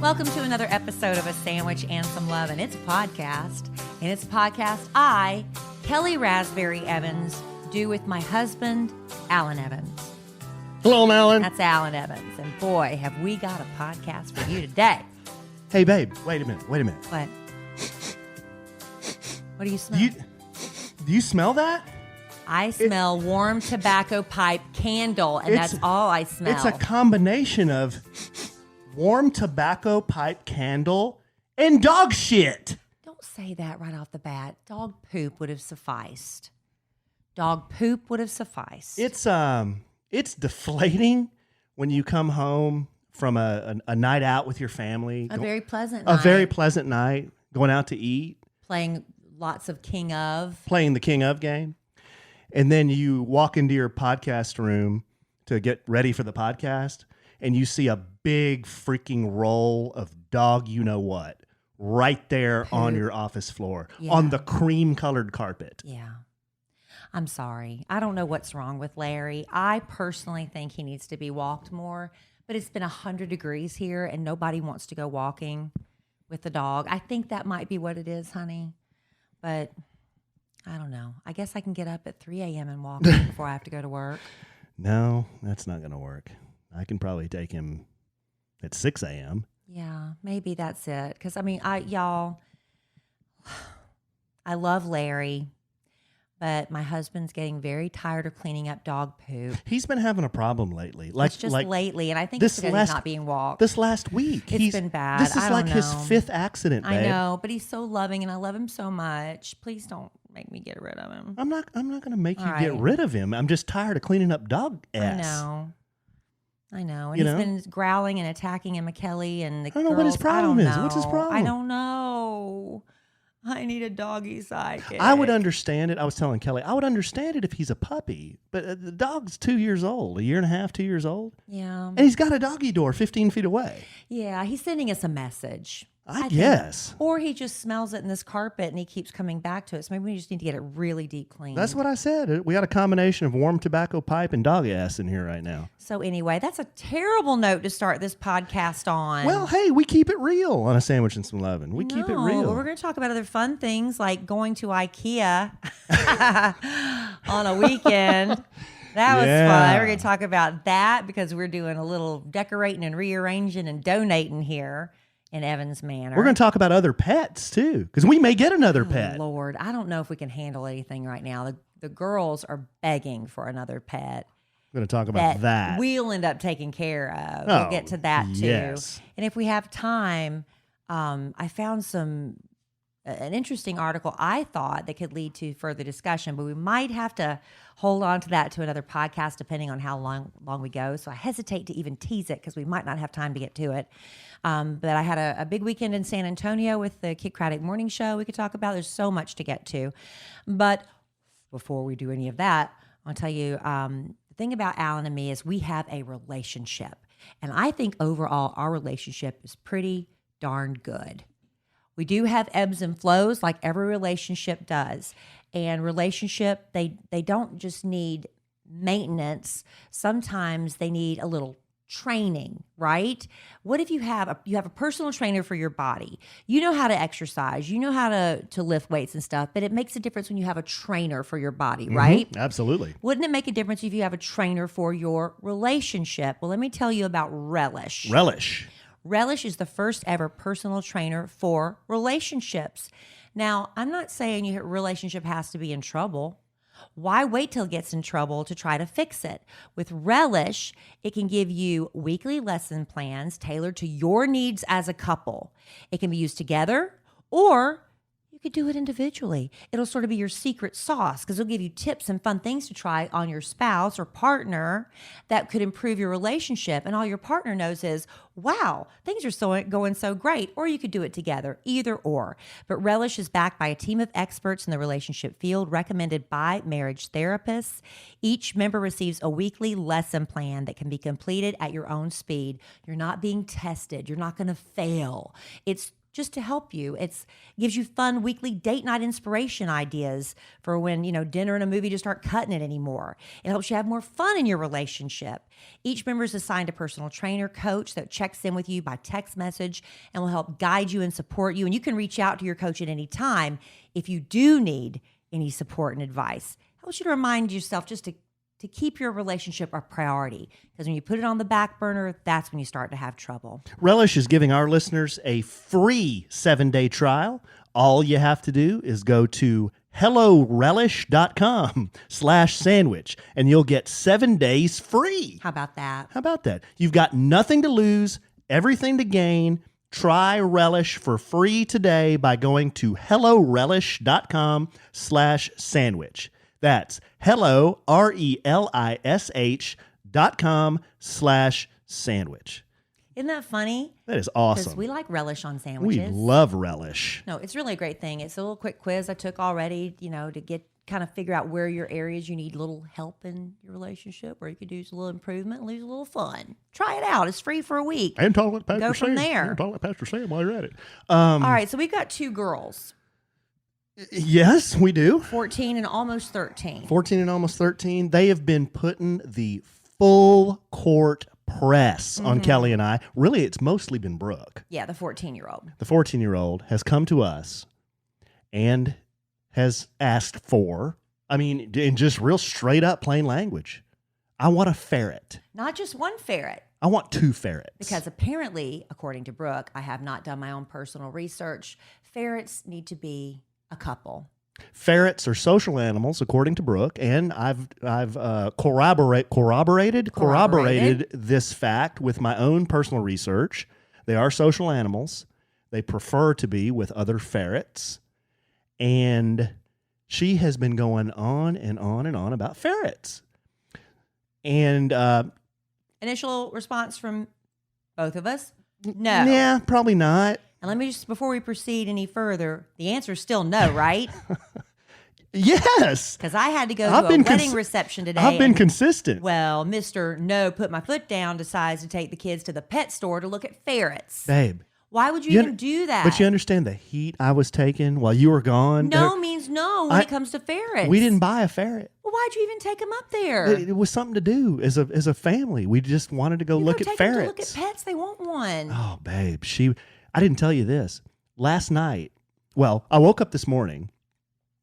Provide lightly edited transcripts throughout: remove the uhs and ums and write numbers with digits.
Welcome to another episode of A Sandwich and Some Love, and it's a podcast. And it's a podcast I, Kellie Raspberry Evans, do with my husband, Alan Evans. Hello, I'm Alan. That's Alan Evans. And boy, have we got a podcast for you today. Hey, babe, wait a minute. What? What do you smell? Do you smell that? I smell warm tobacco pipe candle, and that's all I smell. It's a combination of warm tobacco pipe candle and dog shit. Don't say that right off the bat. Dog poop would have sufficed. Dog poop would have sufficed. It's deflating when you come home from a night out with your family. A very pleasant night. A very pleasant night, going out to eat. Playing lots of King of. Playing the King of game. And then you walk into your podcast room to get ready for the podcast, and you see a big freaking roll of dog you-know-what right there on your office floor, on the cream-colored carpet. Yeah. I'm sorry. I don't know what's wrong with Larry. I personally think he needs to be walked more, but it's been 100 degrees here, and nobody wants to go walking with the dog. I think that might be what it is, honey, but I don't know. I guess I can get up at 3 a.m. and walk before I have to go to work. No, that's not going to work. I can probably take him at 6 a.m. Yeah, maybe that's it. Because, I mean, I love Larry, but my husband's getting very tired of cleaning up dog poop. He's been having a problem lately. Lately, and I think it's because he's not being walked. This last week. It's been bad. This is like his fifth accident, babe. I know, but he's so loving, and I love him so much. Please don't make me get rid of him. I'm not going to make you get rid of him. I'm just tired of cleaning up dog ass. I know. And he's been growling and attacking Emma Kelly and the girls. I don't know what his problem is. What's his problem? I don't know. I need a doggy sidekick. I would understand it. I was telling Kelly, I would understand it if he's a puppy. But the dog's 2 years old, a year and a half, 2 years old. Yeah. And he's got a doggy door 15 feet away. Yeah, he's sending us a message. I guess. Or he just smells it in this carpet and he keeps coming back to us. Maybe we just need to get it really deep cleaned. That's what I said. We got a combination of warm tobacco pipe and dog ass in here right now. So anyway, that's a terrible note to start this podcast on. Well, hey, we keep it real on A Sandwich and Some Lovin'. We keep it real. But we're going to talk about other fun things like going to IKEA on a weekend. That was fun. We're going to talk about that because we're doing a little decorating and rearranging and donating here in Evans Manor. We're going to talk about other pets, too, because we may get another pet. Lord, I don't know if we can handle anything right now. The girls are begging for another pet. We're going to talk about that. We'll end up taking care of. We'll get to that, too. Yes. And if we have time, I found an interesting article I thought that could lead to further discussion, but we might have to hold on to that to another podcast depending on how long we go. So I hesitate to even tease it because we might not have time to get to it. But I had a big weekend in San Antonio with the Kid Craddock Morning Show we could talk about. There's so much to get to. But before we do any of that, I'll tell you, the thing about Alan and me is we have a relationship. And I think overall our relationship is pretty darn good. We do have ebbs and flows like every relationship does. And relationship, they don't just need maintenance. Sometimes they need a little training, right? What if you have a personal trainer for your body? You know how to exercise, you know how to lift weights and stuff, but it makes a difference when you have a trainer for your body, right? Absolutely. Wouldn't it make a difference if you have a trainer for your relationship? Well, let me tell you about Relish. Relish is the first ever personal trainer for relationships. Now, I'm not saying your relationship has to be in trouble. Why wait till it gets in trouble to try to fix it? With Relish, it can give you weekly lesson plans tailored to your needs as a couple. It can be used together, or you could do it individually. It'll sort of be your secret sauce because it'll give you tips and fun things to try on your spouse or partner that could improve your relationship. And all your partner knows is, wow, things are going so great. Or you could do it together, either or. But Relish is backed by a team of experts in the relationship field recommended by marriage therapists. Each member receives a weekly lesson plan that can be completed at your own speed. You're not being tested. You're not going to fail. It's just to help you. It gives you fun weekly date night inspiration ideas for when, dinner and a movie just aren't cutting it anymore. It helps you have more fun in your relationship. Each member is assigned a personal trainer coach that checks in with you by text message and will help guide you and support you. And you can reach out to your coach at any time if you do need any support and advice. I want you to remind yourself just to keep your relationship a priority, because when you put it on the back burner, that's when you start to have trouble. Relish is giving our listeners a free 7-day trial. All you have to do is go to hellorelish.com/sandwich and you'll get 7 days free. How about that? How about that? You've got nothing to lose, everything to gain. Try Relish for free today by going to hellorelish.com/sandwich. That's hello, RELISH.com/sandwich. Isn't that funny? That is Because awesome. we like relish on We sandwiches. love Relish. No, it's really a great thing. It's a little quick quiz I took already, to kind of figure out where your areas you need a little help in your relationship, where you could use a little improvement and lose a little fun. Try it out. It's free for a week. And talk like Pastor Go from Sam. there. And talk like Pastor Sam while you're at it. All right, so we've got 2 girls, Yes, we do. 14 and almost 13. 14 and almost 13. They have been putting the full court press on Kelly and I. Really, it's mostly been Brooke. Yeah, the 14-year-old. The 14-year-old has come to us and has asked for, in just real straight up plain language, I want a ferret. Not just one ferret. I want 2 ferrets. Because apparently, according to Brooke, I have not done my own personal research, ferrets need to be a couple. Ferrets are social animals, according to Brooke, and I've corroborated this fact with my own personal research. They are social animals. They prefer to be with other ferrets, and she has been going on and on and on about ferrets. And Initial response from both of us? No. yeah, probably not. And let me just, before we proceed any further, the answer is still no, right? Yes, Because I had to go I've to a been wedding reception today. I've been and, consistent. well, Mr. No put my foot down, decides to take the kids to the pet store to look at ferrets. Babe. Why would you You even do that? But you understand the heat I was taking while you were gone? No means no when it comes to ferrets. We didn't buy a ferret. Well, why'd you even take them up there? It was something to do as a family. We just wanted to go look at take ferrets. them to look at pets. They want one. Oh, babe, I didn't tell you this. Last night, I woke up this morning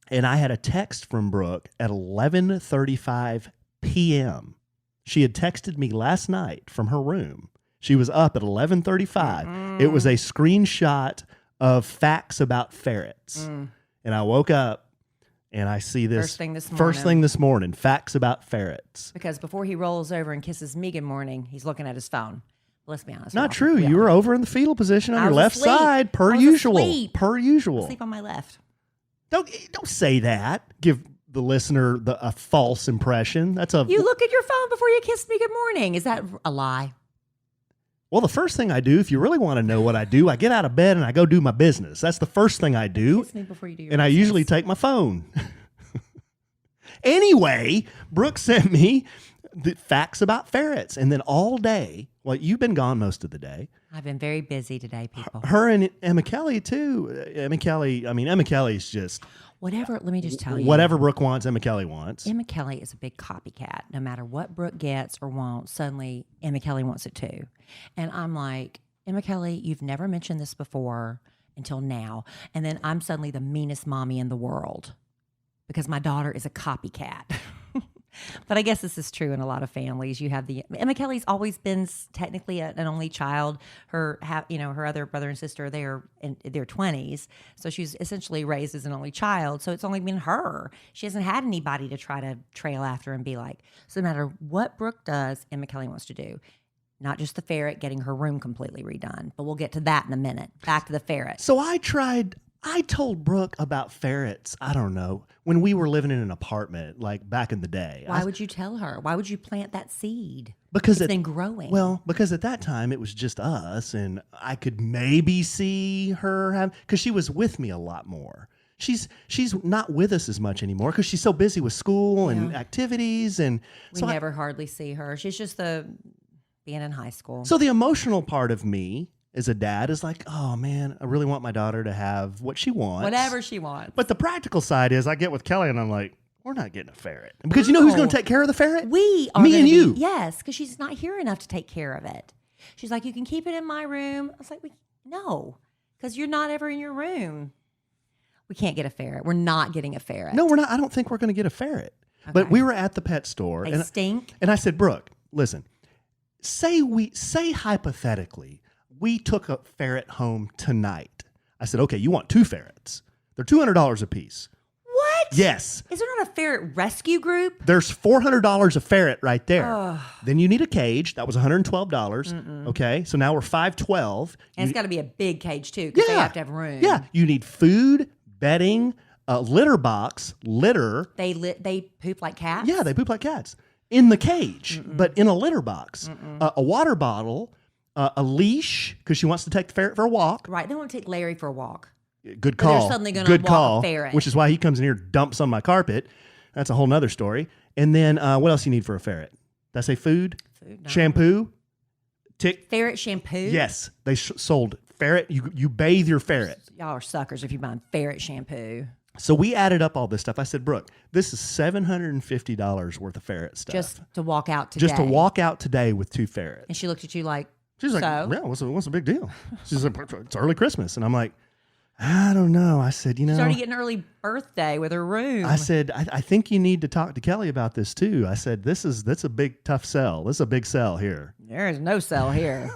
and I had a text from Brooke at 11:35 p.m. She had texted me last night from her room. She was up at 11:35. It was a screenshot of facts about ferrets. And I woke up and I see this First thing this morning. Facts about ferrets. Because before he rolls over and kisses me good morning, he's looking at his phone. Let's be honest. Not true. You were over in the fetal position on your left side, per usual. Per usual. Sleep on my left. Don't say that. Give the listener a false impression. You look at your phone before you kiss me good morning. Is that a lie? Well, the first thing I do, if you really want to know what I do, I get out of bed and I go do my business. That's the first thing I do. Kiss me before you do your And I business. usually take my phone. Anyway, Brooke sent me the facts about ferrets. And then all day, you've been gone most of the day. I've been very busy today, people. Her and Emma Kelly, too. Emma Kelly's just... Whatever, let me just tell you. Whatever Brooke wants, Emma Kelly wants. Emma Kelly is a big copycat. No matter what Brooke gets or wants, suddenly Emma Kelly wants it too. And I'm like, Emma Kelly, you've never mentioned this before until now. And then I'm suddenly the meanest mommy in the world because my daughter is a copycat. But I guess this is true in a lot of families. You have Emma Kelly's always been technically an only child. Her other brother and sister, they're in their 20s. So she's essentially raised as an only child. So it's only been her. She hasn't had anybody to try to trail after and be like. So no matter what Brooke does, Emma Kelly wants to do. Not just the ferret getting her room completely redone, but we'll get to that in a minute. Back to the ferret. So I told Brooke about ferrets, I don't know, when we were living in an apartment, like back in the day. Why would you tell her? Why would you plant that seed? Because it's been growing. Well, because at that time it was just us, and I could maybe see her because she was with me a lot more. She's not with us as much anymore because she's so busy with school and activities, and we never hardly see her. She's just being in high school. So the emotional part of me as a dad is like, oh man, I really want my daughter to have what she wants. Whatever she wants. But the practical side is I get with Kelly and I'm like, we're not getting a ferret. Because you know who's going to take care of the ferret? We are. Me and you. Yes, because she's not here enough to take care of it. She's like, you can keep it in my room. I was like, no, because you're not ever in your room. We can't get a ferret. We're not getting a ferret. No, we're not. I don't think we're going to get a ferret. Okay. But we were at the pet store. They stink. And I said, Brooke, listen, say hypothetically, we took a ferret home tonight. I said, okay, you want 2 ferrets. They're $200 a piece. What? Yes. Is there not a ferret rescue group? There's $400 a ferret right there. Ugh. Then you need a cage. That was $112. Okay, so now we're $512. And it's got to be a big cage too, because they have to have room. Yeah, you need food, bedding, a litter box, litter. They poop like cats? Yeah, they poop like cats in the cage, but in a litter box. A water bottle, a leash, because she wants to take the ferret for a walk. Right, they want to take Larry for a walk. Good call. They're suddenly going to walk a ferret. Which is why he comes in here, dumps on my carpet. That's a whole nother story. And then what else you need for a ferret? Did I say food? Food, no. Shampoo? Ferret shampoo? Yes. They sold ferret. You bathe your ferret. Y'all are suckers if you buy ferret shampoo. So we added up all this stuff. I said, Brooke, this is $750 worth of ferret stuff. Just to walk out today. Just to walk out today with 2 ferrets. And she looked at you like, she's like, so? Yeah, what's the big deal? She's like, it's early Christmas. And I'm like, I don't know. I said, she's already getting an early birthday with her room. I said, I think you need to talk to Kelly about this too. I said, that's a big, tough sell. This is a big sell here. There is no sell here.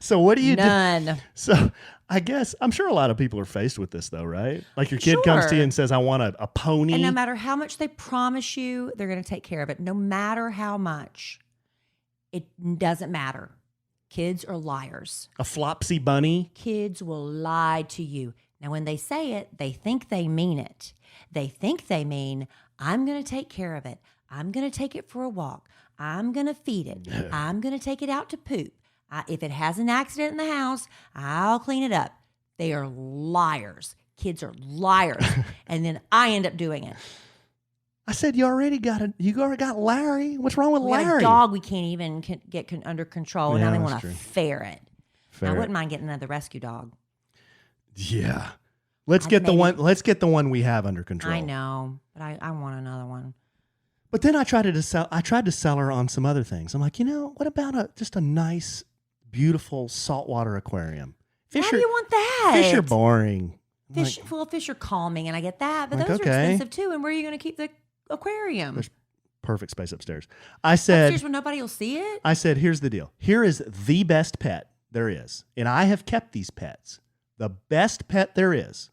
So what do you do? None. So I guess, I'm sure a lot of people are faced with this though, right? Like your kid comes to you and says, I want a pony. And no matter how much they promise you, they're going to take care of it. No matter how much. It doesn't matter. Kids are liars. A Flopsy bunny. Kids will lie to you. Now, when they say it, they think they mean it. They think they mean, I'm going to take care of it. I'm going to take it for a walk. I'm going to feed it. I'm going to take it out to poop. If it has an accident in the house, I'll clean it up. They are liars. Kids are liars. And then I end up doing it. I said, you already got Larry. What's wrong with we Larry? Got a dog we can't even get under control. And Yeah, now they that's want true. a ferret. I wouldn't mind getting another rescue dog. Yeah. Let's get the one we have under control. I know, but I want another one. But then I tried to sell her on some other things. I'm like, what about just a nice, beautiful saltwater aquarium? Why do you want that? Fish are boring. Fish are calming, and I get that, but those are expensive too. And where are you going to keep the aquarium? There's perfect space upstairs. I said, upstairs where nobody will see it? I said, here's the deal. Here is the best pet there is. And I have kept these pets. The best pet there is,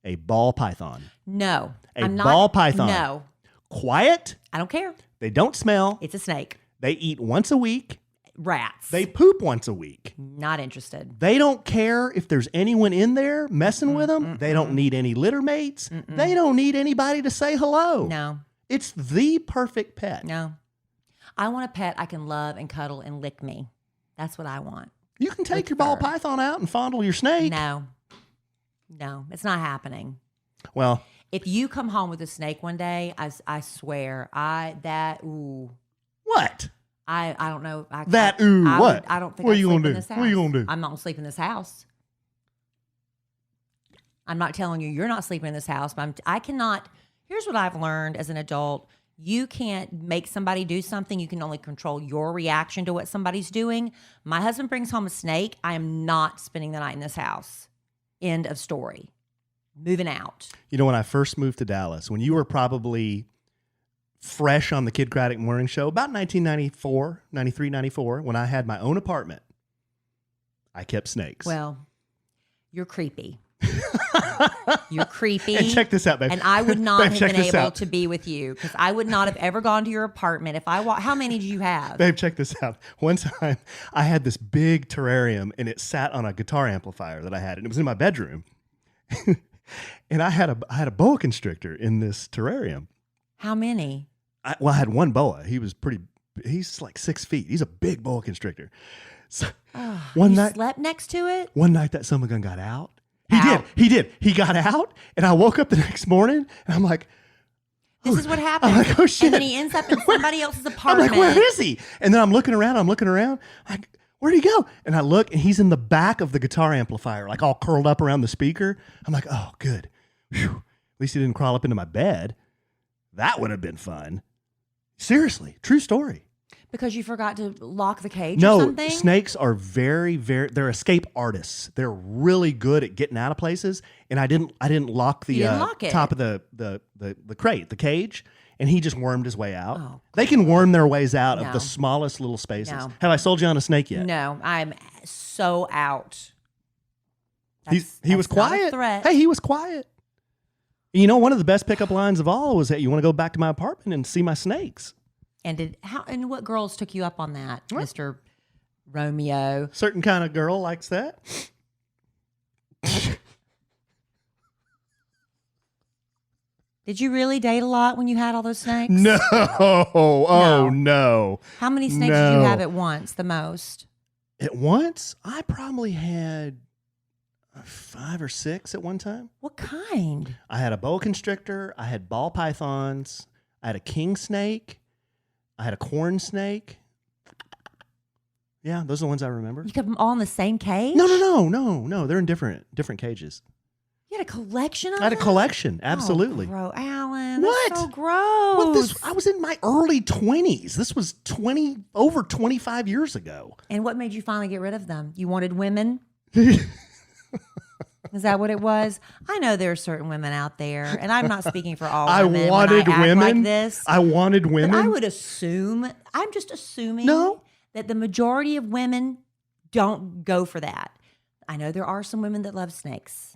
a ball python. No. Ball python. No. Quiet. I don't care. They don't smell. It's a snake. They eat once a week. Rats. They poop once a week. Not interested. They don't care if there's anyone in there messing with them. They don't need any litter mates. They don't need anybody to say hello. No. It's the perfect pet. No. I want a pet I can love and cuddle and lick me. That's what I want. You can take your ball python out and fondle your snake. No, it's not happening. Well, if you come home with a snake one day, I swear, What? I don't know. What? I don't think What I'd you sleep gonna in do? this house. What you gonna do? I'm not gonna sleep in this house. I'm not telling you you're not sleeping in this house, but I cannot. Here's what I've learned as an adult. You can't make somebody do something. You can only control your reaction to what somebody's doing. My husband brings home a snake. I am not spending the night in this house. End of story. Moving out. When I first moved to Dallas, when you were probably fresh on the Kid Craddock Morning Show, about 1994, 93, 94, when I had my own apartment, I kept snakes. Well, you're creepy. You're creepy. And check this out, babe. And I would not Babe, have check been this able out. to be with you because I would not have ever gone to your apartment if I how many did you have? Babe, check this out. One time, I had this big terrarium, and it sat on a guitar amplifier that I had, and it was in my bedroom. And I had a boa constrictor in this terrarium. How many? I had one boa. He's like 6 feet. He's a big boa constrictor. So one night, slept next to it? One night that son of a gun got out. Out. He did. He got out, and I woke up the next morning, and I'm like, this is what happens. I'm like, oh shit. And then he ends up in somebody else's I'm apartment. like, where is he? And then I'm looking around. Like, Where'd he go? And I look, and he's in the back of the guitar amplifier, like all curled up around the speaker. I'm like, oh, good. Whew. At least he didn't crawl up into my bed. That would have been fun. Seriously, true story. Because you forgot to lock the cage or No, something? snakes are they're escape artists. They're really good at getting out of places. And I didn't lock the top of the crate, the cage, and he just wormed his way out. Oh, they can worm their ways out of the smallest little spaces. No. Have I sold you on a snake yet? No, I'm so out. He was quiet. Hey, he was quiet. You know, one of the best pickup lines of all was that you want to go back to my apartment and see my snakes. And what girls took you up on that, Mr. Romeo? Certain kind of girl likes that. Did you really date a lot when you had all those snakes? No. Oh, no. How many snakes did you have at once, the most? At once? I probably had 5 or 6 at one time. What kind? I had a boa constrictor. I had ball pythons. I had a king snake. I had a corn snake. Yeah, those are the ones I remember. You kept them all in the same cage? No. They're in different cages. You had a collection of them? I had a collection, absolutely. Oh, Alan, what? That's so gross. Well, I was in my early 20s. This was over 25 years ago. And what made you finally get rid of them? You wanted women? Is that what it was? I know there are certain women out there, and I'm not speaking for all women. I wanted women. Like this, I wanted women. But I would assume, I'm just assuming that the majority of women don't go for that. I know there are some women that love snakes.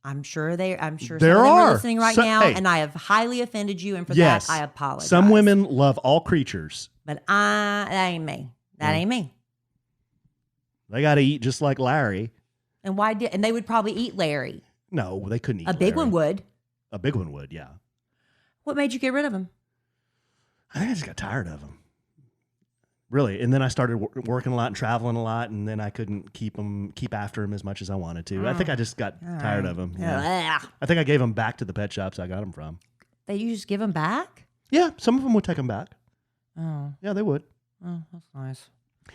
I'm sure some of them are listening right now, and I have highly offended you, and for that, I apologize. Some women love all creatures. But that ain't me. That ain't me. They got to eat just like Larry. And and they would probably eat Larry. No, they couldn't eat Larry. A big one would. A big one would, yeah. What made you get rid of him? I think I just got tired of him. Really. And then I started working a lot and traveling a lot, and then I couldn't keep after him as much as I wanted to. I think I just got tired of him. Yeah. I think I gave him back to the pet shops I got him from. You just give him back? Yeah, some of them would take him back. Oh. Yeah, they would. Oh, that's nice.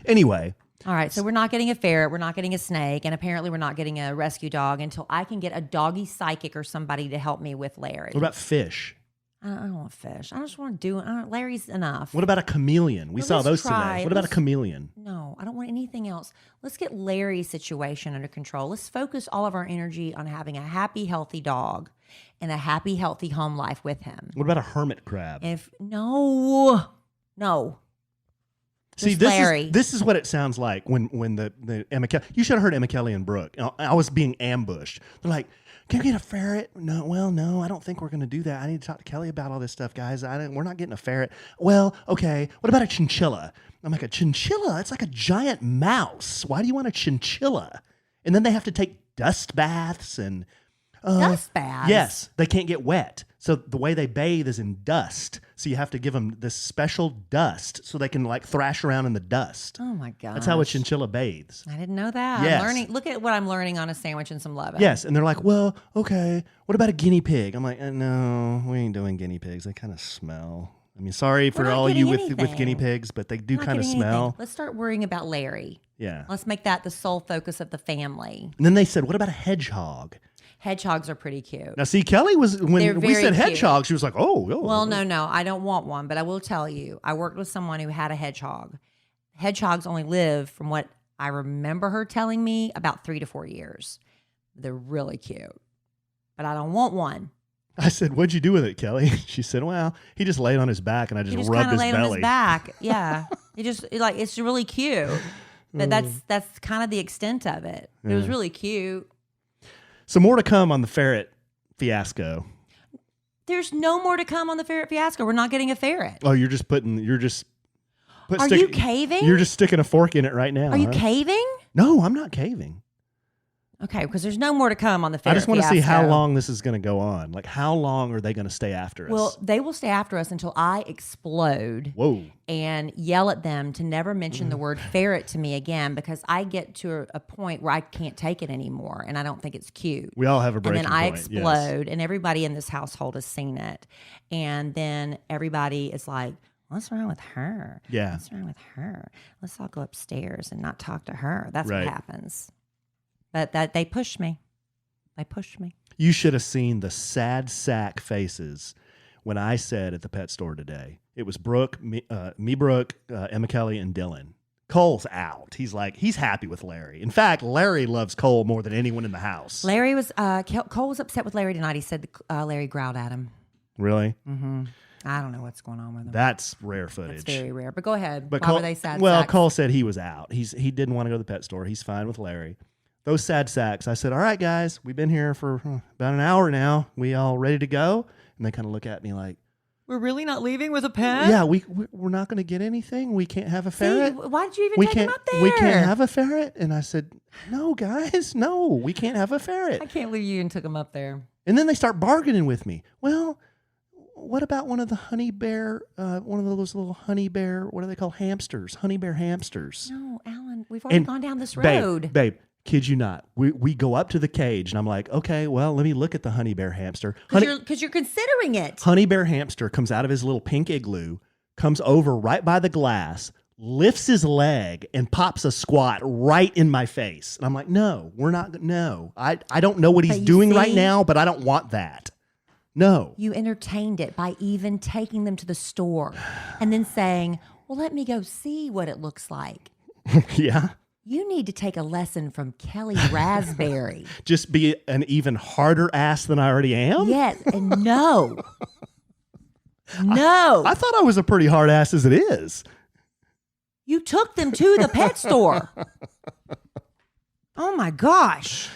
Anyway. All right, so we're not getting a ferret, we're not getting a snake, and apparently we're not getting a rescue dog until I can get a doggy psychic or somebody to help me with Larry. What about fish? I don't want fish. I just want to Larry's enough. What about a chameleon? We saw those today. What about a chameleon? No, I don't want anything else. Let's get Larry's situation under control. Let's focus all of our energy on having a happy, healthy dog and a happy, healthy home life with him. What about a hermit crab? No. See, this is what it sounds like when the Emma Kelly. You should have heard Emma Kelly and Brooke. I was being ambushed. They're like, "Can we get a ferret?" No, I don't think we're going to do that. I need to talk to Kelly about all this stuff, guys. We're not getting a ferret. Well, okay. What about a chinchilla? I'm like, a chinchilla? It's like a giant mouse. Why do you want a chinchilla? And then they have to take dust baths and dust baths. Yes, they can't get wet. So the way they bathe is in dust. So you have to give them this special dust so they can like thrash around in the dust. Oh my god! That's how a chinchilla bathes. I didn't know that. Yes. I'm learning. Look at what I'm learning on a sandwich and some leaven. Yes, and they're like, well, okay. What about a guinea pig? I'm like, no, we ain't doing guinea pigs. They kind of smell. I mean, sorry for all you with guinea pigs, but they do kind of smell. Anything. Let's start worrying about Larry. Yeah. Let's make that the sole focus of the family. And then they said, what about a hedgehog? Hedgehogs are pretty cute. Now, see, Kelly was, when we said hedgehog, she was like, oh. Well, no, I don't want one, but I will tell you, I worked with someone who had a hedgehog. Hedgehogs only live, from what I remember her telling me, about 3 to 4 years. They're really cute, but I don't want one. I said, what'd you do with it, Kelly? She said, well, he just laid on his back and I just rubbed his belly. He just kind of laid on his back. Yeah. It's really cute. But that's kind of the extent of it. It was really cute. So more to come on the ferret fiasco. There's no more to come on the ferret fiasco. We're not getting a ferret. Oh, Are you caving? You're just sticking a fork in it right now. Are you caving? No, I'm not caving. Okay, because there's no more to come on the ferret I just want to see how long this is going to go on. Like, how long are they going to stay after us? Well, they will stay after us until I explode. Whoa. And yell at them to never mention the word ferret to me again, because I get to a point where I can't take it anymore, and I don't think it's cute. We all have a breaking point. And then I explode, and everybody in this household has seen it. And then everybody is like, What's wrong with her? Yeah. What's wrong with her? Let's all go upstairs and not talk to her. That's Right. what happens. But that they pushed me. They pushed me. You should have seen the sad sack faces when I said at the pet store today. It was Brooke, Brooke, Emma Kelly, and Dylan. Cole's out. He's happy with Larry. In fact, Larry loves Cole more than anyone in the house. Larry was Cole was upset with Larry tonight. He said Larry growled at him. Really? Mm-hmm. I don't know what's going on with him. That's rare footage. It's very rare. But go ahead. But Why Cole, were they sad? well, sacks? Cole said he was out. He didn't want to go to the pet store. He's fine with Larry. Those sad sacks. I said, all right, guys, we've been here for about an hour now. We all ready to go? And they kind of look at me like, we're really not leaving with a pet? yeah, we're not going to get anything. We can't have a ferret. See, why did you even take him up there? We can't have a ferret. And I said, no, guys, no, we can't have a ferret. I can't believe you even took him up there. And then they start bargaining with me. Well, what about one of the honey bear, one of those little honey bear, what are they called? Hamsters, honey bear hamsters. No, Alan, we've already gone down this road. Babe, kid you not. We go up to the cage and I'm like, okay, well, let me look at the honey bear hamster. Because you're considering it. Honey bear hamster comes out of his little pink igloo, comes over right by the glass, lifts his leg and pops a squat right in my face. And I'm like, no, we're not. No, I don't know what he's doing right now, but I don't want that. No. You entertained it by even taking them to the store and then saying, well, let me go see what it looks like. Yeah. You need to take a lesson from Kelly Raspberry. Just be an even harder ass than I already am? Yes, and no. No. I thought I was a pretty hard ass as it is. You took them to the pet store. Oh my gosh.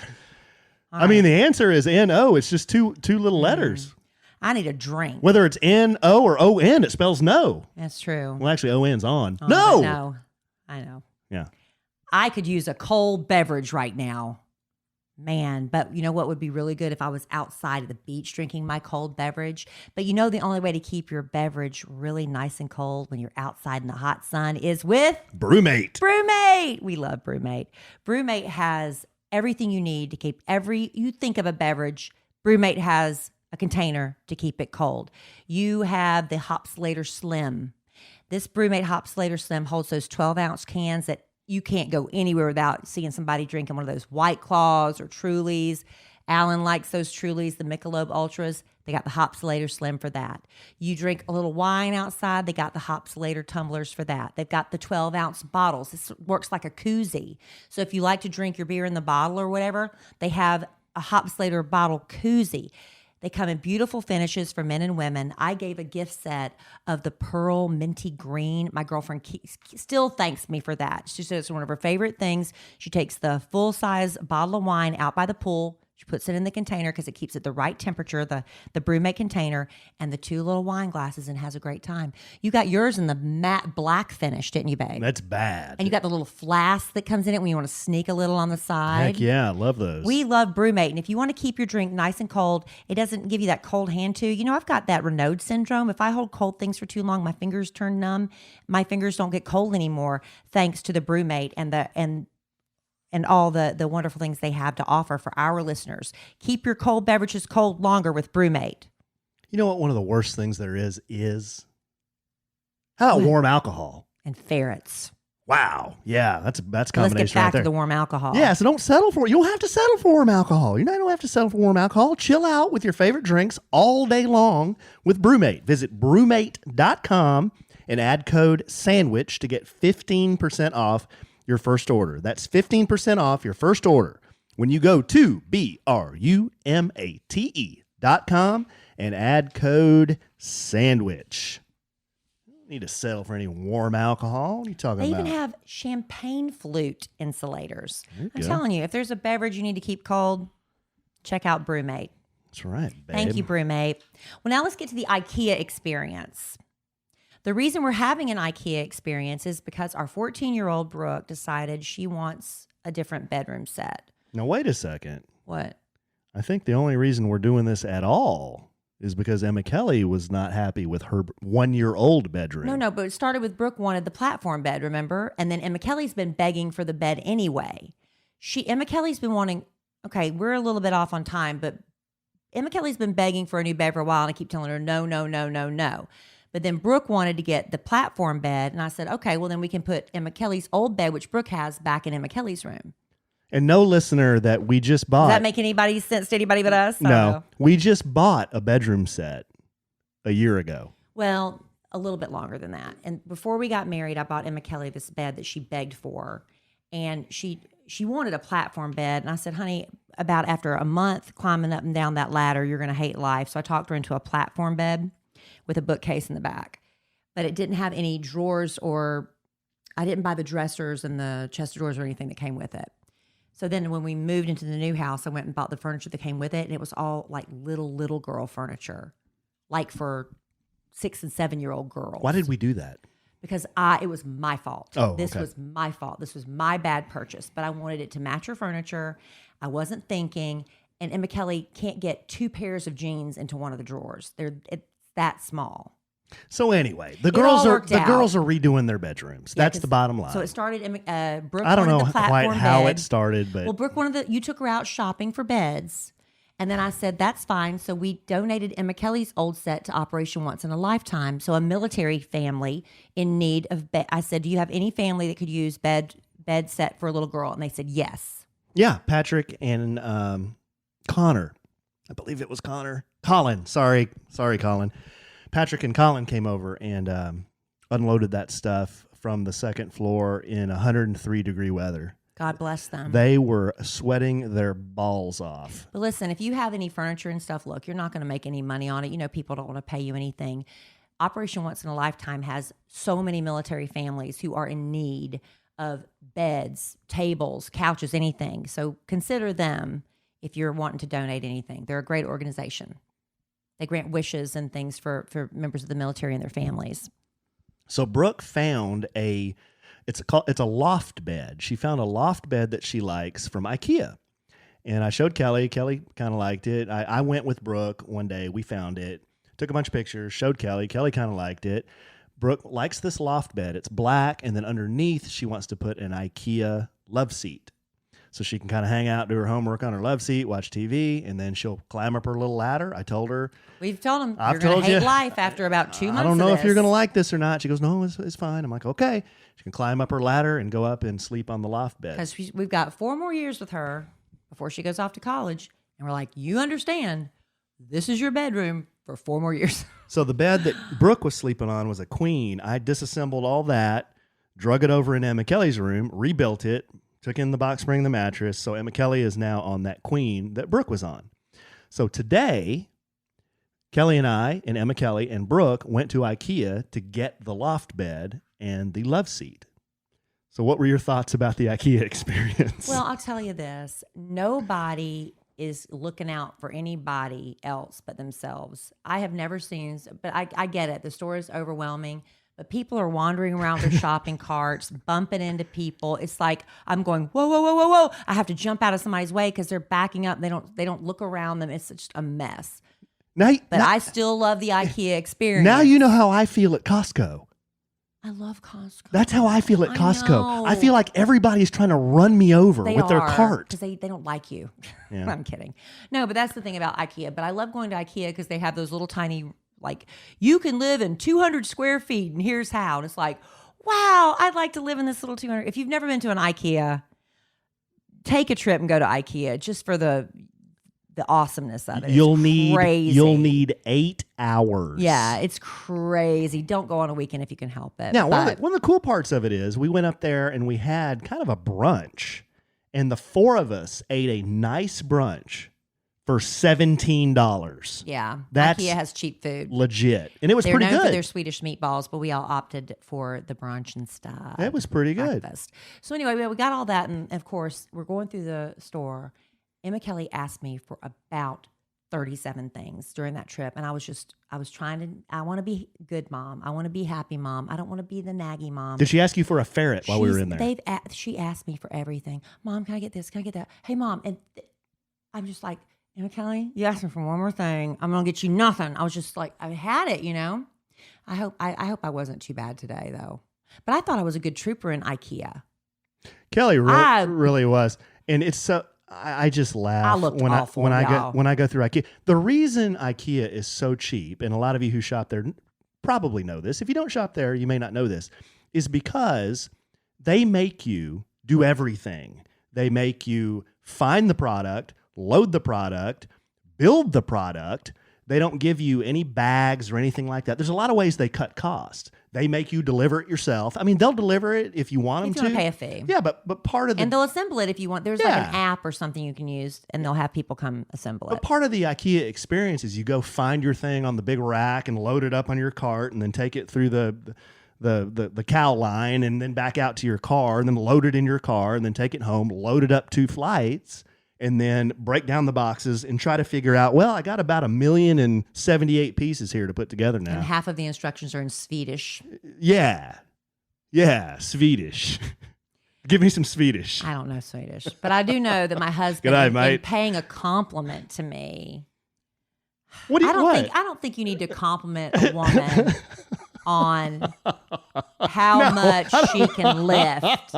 I mean, the answer is N-O. It's just two little letters. I need a drink. Whether it's N-O or O-N, it spells no. That's true. Well, actually, O-N's on. Oh, no. No. I know. Yeah. I could use a cold beverage right now. Man, but you know what would be really good if I was outside at the beach drinking my cold beverage? But you know the only way to keep your beverage really nice and cold when you're outside in the hot sun is with Brewmate. Brewmate. We love Brewmate. Brewmate has everything you need to keep you think of a beverage, Brewmate has a container to keep it cold. You have the Hopslater Slim. This Brewmate Hopslater Slim holds those 12-ounce cans that you can't go anywhere without seeing somebody drinking one of those White Claws or Trulies. Alan likes those Trulies, the Michelob Ultras. They got the Hopslater Slim for that. You drink a little wine outside, they got the Hopslater tumblers for that. They've got the 12-ounce bottles. This works like a koozie. So if you like to drink your beer in the bottle or whatever, they have a Hopslater bottle koozie. They come in beautiful finishes for men and women. I gave a gift set of the pearl minty green. My girlfriend still thanks me for that. She says it's one of her favorite things. She takes the full-size bottle of wine out by the pool. She puts it in the container because it keeps it the right temperature, the Brewmate container, and the 2 little wine glasses, and has a great time. You got yours in the matte black finish, didn't you, babe? That's bad. And you got the little flask that comes in it when you want to sneak a little on the side. Heck yeah, I love those. We love Brewmate. And if you want to keep your drink nice and cold, it doesn't give you that cold hand too. You know, I've got that Raynaud syndrome. If I hold cold things for too long, my fingers turn numb. My fingers don't get cold anymore thanks to the Brewmate and all the wonderful things they have to offer for our listeners. Keep your cold beverages cold longer with Brewmate. You know what one of the worst things there is? How about warm alcohol? And ferrets. Wow. Yeah, that's a Let's combination get back right there. to the warm alcohol. Yeah, so don't settle for it. You don't have to settle for warm alcohol. You don't have to settle for warm alcohol. Chill out with your favorite drinks all day long with Brewmate. Visit brewmate.com and add code SANDWICH to get 15% off your first order. That's 15% off your first order when you go to brumate.com and add code SANDWICH. You don't need to settle for any warm alcohol. What are you talking They about? even have champagne flute insulators. I'm go. telling you, if there's a beverage you need to keep cold, check out Brewmate. That's right, babe. Thank you, Brewmate. Well, now let's get to the IKEA experience. The reason we're having an IKEA experience is because our 14-year-old Brooke decided she wants a different bedroom set. Now, wait a second. What? I think the only reason we're doing this at all is because Emma Kelly was not happy with her 1-year-old bedroom. No, but it started with Brooke wanted the platform bed, remember? And then Emma Kelly's been begging for the bed anyway. Emma Kelly's been wanting, okay, we're a little bit off on time, but Emma Kelly's been begging for a new bed for a while, and I keep telling her no. But then Brooke wanted to get the platform bed, and I said, okay, well then we can put Emma Kelly's old bed, which Brooke has, back in Emma Kelly's room. And no listener that we just bought. Does that make any sense to anybody but us? No, we just bought a bedroom set a year ago. Well, a little bit longer than that. And before we got married, I bought Emma Kelly this bed that she begged for. And she wanted a platform bed. And I said, honey, about after a month climbing up and down that ladder, you're going to hate life. So I talked her into a platform bed with a bookcase in the back. But it didn't have any drawers, or I didn't buy the dressers and the chest of drawers or anything that came with it. So then when we moved into the new house, I went and bought the furniture that came with it. And it was all like little girl furniture, like for 6 and 7 year old girls. Why did we do that? Because it was my fault. This was my fault. This was my bad purchase. But I wanted it to match her furniture. I wasn't thinking. And Emma Kelly can't get 2 pairs of jeans into one of the drawers. It's that small. So anyway, the girls are out. redoing their bedrooms. That's the bottom line. So it started. Brooke I don't know wanted the platform quite how bed. it started, but well, Brooke wanted you took her out shopping for beds. And then I said, that's fine. So we donated Emma Kelly's old set to Operation Once in a Lifetime. So a military family in need of bed. I said, do you have any family that could use bed set for a little girl? And they said, yes. Yeah, Patrick and Connor. I believe it was Connor. Colin. Sorry, Colin. Patrick and Colin came over and unloaded that stuff from the second floor in 103-degree weather. God bless them. They were sweating their balls off. But listen, if you have any furniture and stuff, look, you're not going to make any money on it. You know, people don't want to pay you anything. Operation Once in a Lifetime has so many military families who are in need of beds, tables, couches, anything. So consider them if you're wanting to donate anything. They're a great organization. They grant wishes and things for members of the military and their families. So Brooke found it's a loft bed. She found a loft bed that she likes from IKEA. And I showed Kelly. Kelly kind of liked it. I went with Brooke one day. We found it. Took a bunch of pictures. Showed Kelly. Kelly kind of liked it. Brooke likes this loft bed. It's black. And then underneath, she wants to put an IKEA love seat. So she can kind of hang out, do her homework on her love seat, watch TV, and then she'll climb up her little ladder. I told her. We've told him you're going to hate life after about 2 months. I don't know if you're going to like this or not. She goes, no, it's fine. I'm like, okay. She can climb up her ladder and go up and sleep on the loft bed. Because we've got 4 more years with her before she goes off to college. And we're like, you understand, this is your bedroom for 4 more years. So the bed that Brooke was sleeping on was a queen. I disassembled all that, drug it over in Emma Kelly's room, rebuilt it, took in the box spring, the mattress. So Emma Kelly is now on that queen that Brooke was on. So today, Kelly and I and Emma Kelly and Brooke went to IKEA to get the loft bed and the love seat. So what were your thoughts about the IKEA experience? Well, I'll tell you this. Nobody is looking out for anybody else but themselves. I have never seen, but I get it. The store is overwhelming. But people are wandering around their shopping carts, bumping into people. It's like I'm going, whoa, whoa, whoa, whoa, whoa! I have to jump out of somebody's way because they're backing up. They don't look around them. It's just a mess. I still love the IKEA experience. Now you know how I feel at Costco. I love Costco. That's how I feel at Costco. I feel like everybody's trying to run me over with their cart because they don't like you. Yeah. I'm kidding. No, but that's the thing about IKEA. But I love going to IKEA because they have those little tiny. Like, you can live in 200 square feet, and here's how. And it's like, wow, I'd like to live in this little 200. If you've never been to an IKEA, take a trip and go to IKEA just for the awesomeness of it. You'll need 8 hours. Yeah, it's crazy. Don't go on a weekend if you can help it. Now, one of the cool parts of it is we went up there and we had kind of a brunch, and the 4 of us ate a nice brunch for $17. Yeah. That's IKEA has cheap food. Legit. And it was pretty good. They're known for their Swedish meatballs, but we all opted for the brunch and stuff. It was pretty good. Breakfast. So anyway, we got all that. And of course, we're going through the store. Emma Kelly asked me for about 37 things during that trip. And I want to be good mom. I want to be happy mom. I don't want to be the naggy mom. Did she ask you for a ferret while we were in there? She asked me for everything. Mom, can I get this? Can I get that? Hey, Mom. And I'm just like, Emma Kelly, you asked me for one more thing. I'm gonna get you nothing. I was just like, I had it, you know. I hope I wasn't too bad today though. But I thought I was a good trooper in IKEA. Kelly really was, and it's so. I just laugh. I looked awful when I go through IKEA. The reason IKEA is so cheap, and a lot of you who shop there probably know this. If you don't shop there, you may not know this, is because they make you do everything. They make you find the product, load the product, build the product. They don't give you any bags or anything like that. There's a lot of ways they cut costs. They make you deliver it yourself. I mean, they'll deliver it if you want them to. If you want to pay a fee. Yeah, but part of the... And they'll assemble it if you want. There's like an app or something you can use, and they'll have people come assemble it. But part of the IKEA experience is you go find your thing on the big rack and load it up on your cart and then take it through the cow line and then back out to your car and then load it in your car and then take it home, load it up 2 flights, and then break down the boxes and try to figure out, well, I got about 1,078 pieces here to put together now. And half of the instructions are in Swedish. Yeah, Swedish. Give me some Swedish. I don't know Swedish, but I do know that my husband is paying a compliment to me. What do you I don't think you need to compliment a woman on how much she can lift.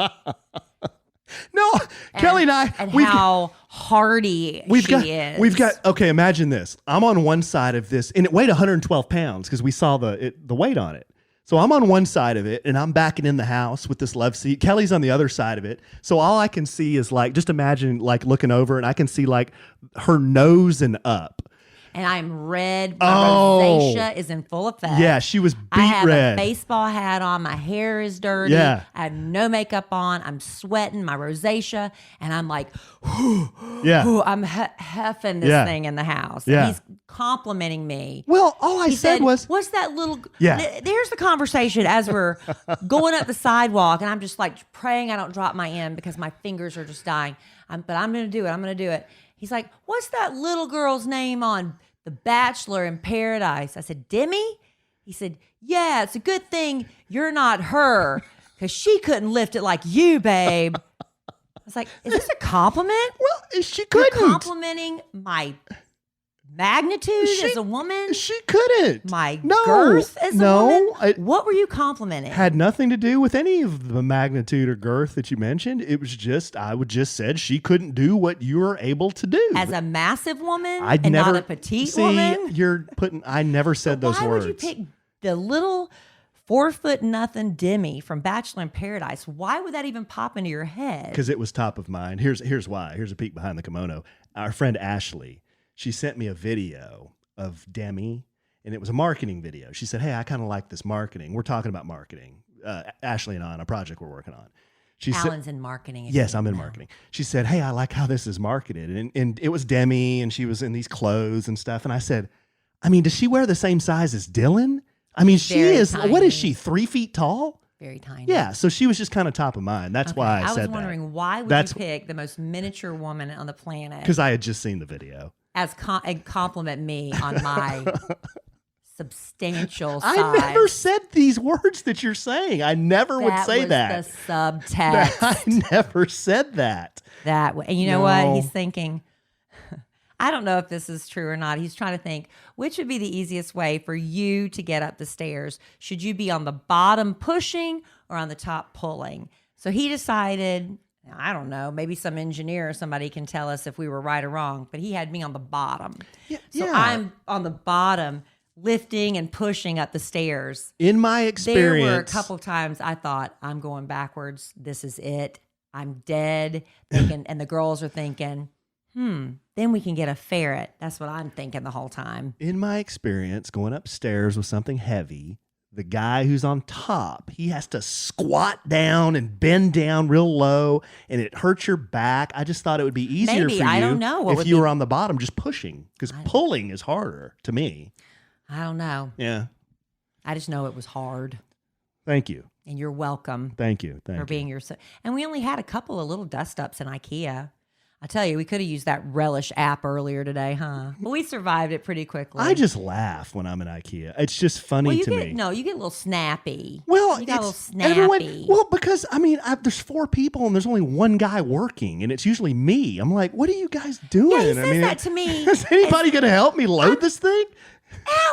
No, Kelly and I, and how hardy she is. Okay, imagine this. I'm on one side of this, and it weighed 112 pounds because we saw the weight on it. So I'm on one side of it, and I'm backing in the house with this love seat. Kelly's on the other side of it. So all I can see is like, just imagine like looking over, and I can see like her nose and up. And I'm red. My rosacea is in full effect. Yeah, she was beat red. I have a baseball hat on. My hair is dirty. Yeah. I have no makeup on. I'm sweating. My rosacea. And I'm like, I'm heffing this thing in the house. Yeah. And he's complimenting me. Well, all I said was, what's that little... Yeah. There's the conversation as we're going up the sidewalk. And I'm just like praying I don't drop my M because my fingers are just dying. But I'm going to do it. I'm going to do it. He's like, what's that little girl's name on The Bachelor in Paradise? I said, Demi? He said, yeah, it's a good thing you're not her because she couldn't lift it like you, babe. I was like, is this a compliment? Well, she couldn't. You're complimenting my magnitude as a woman? She couldn't. My girth as a woman? What were you complimenting? Had nothing to do with any of the magnitude or girth that you mentioned. It was just, I would just said she couldn't do what you were able to do. As a massive woman not a petite woman? I never said those words. Why would you pick the little 4'0" Demi from Bachelor in Paradise? Why would that even pop into your head? Because it was top of mind. Here's why. Here's a peek behind the kimono. Our friend Ashley, she sent me a video of Demi, and it was a marketing video. She said, hey, I kind of like this marketing. We're talking about marketing. Ashley and I on a project we're working on. Alan's in marketing. Yes, I'm in marketing. She said, hey, I like how this is marketed. And it was Demi, and she was in these clothes and stuff. And I said, I mean, does she wear the same size as Dylan? I mean, she is, tiny. What is she, 3 feet tall? Very tiny. Yeah, so she was just kind of top of mind. That's why I said that. I was wondering, why would you pick the most miniature woman on the planet? Because I had just seen the video. And compliment me on my substantial size. I never said these words that you're saying. I never would say that. That was the subtext. I never said that. That way. And you know what? He's thinking, I don't know if this is true or not. He's trying to think, which would be the easiest way for you to get up the stairs? Should you be on the bottom pushing or on the top pulling? So he decided... I don't know. Maybe some engineer or somebody can tell us if we were right or wrong. But he had me on the bottom. So I'm on the bottom, lifting and pushing up the stairs. In my experience, there were a couple times I thought, I'm going backwards. This is it. I'm dead. And the girls are thinking, then we can get a ferret. That's what I'm thinking the whole time. In my experience, going upstairs with something heavy, the guy who's on top, he has to squat down and bend down real low, and it hurts your back. I just thought it would be easier for you I don't know. if you were on the bottom just pushing, because pulling is harder to me. I don't know. Yeah. I just know it was hard. Thank you. And you're welcome. Thank you. For being your... And we only had a couple of little dust-ups in IKEA. I tell you, we could have used that Relish app earlier today, huh? But we survived it pretty quickly. I just laugh when I'm in IKEA. It's just funny to me. No, you get a little snappy. Well, you got a little snappy. Because, I mean, there's 4 people and there's only one guy working, and it's usually me. I'm like, what are you guys doing? Yeah, he says that to me. Is anybody going to help me load this thing?